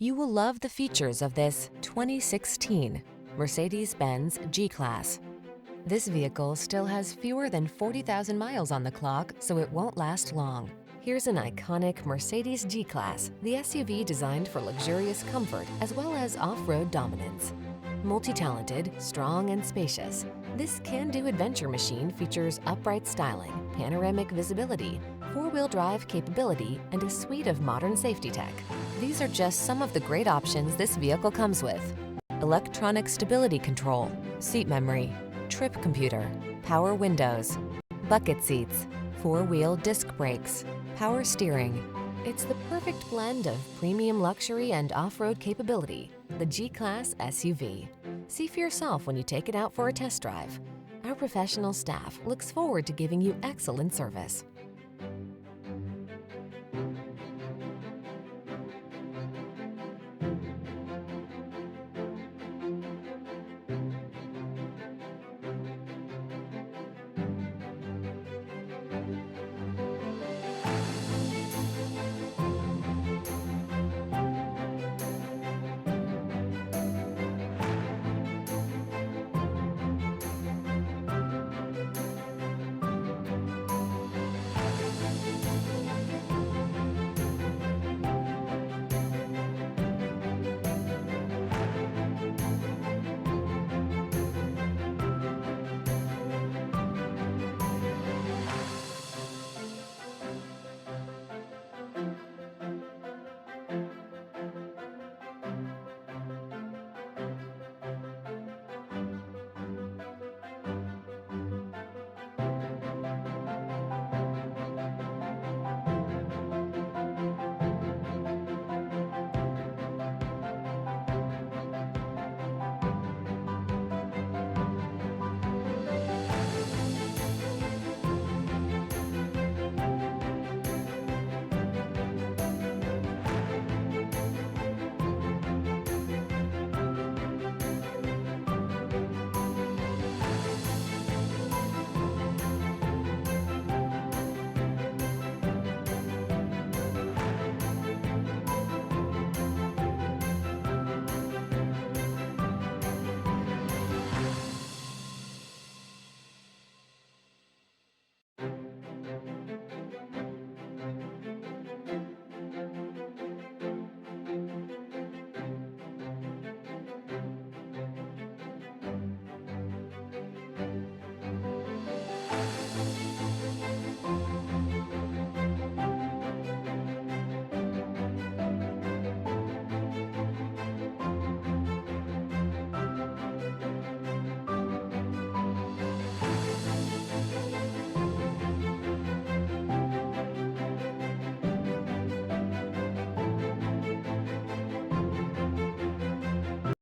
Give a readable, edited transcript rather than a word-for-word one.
You will love the features of this 2016 Mercedes-Benz G-Class. This vehicle still has fewer than 40,000 miles on the clock, so it won't last long. Here's an iconic Mercedes G-Class, the SUV designed for luxurious comfort as well as off-road dominance. Multi-talented, strong, and spacious, this can-do adventure machine features upright styling, panoramic visibility, four-wheel drive capability, and a suite of modern safety tech. These are just some of the great options this vehicle comes with: electronic stability control, seat memory, trip computer, power windows, bucket seats, four-wheel disc brakes, power steering. It's the perfect blend of premium luxury and off-road capability, the G-Class SUV. See for yourself when you take it out for a test drive. Our professional staff looks forward to giving you excellent service.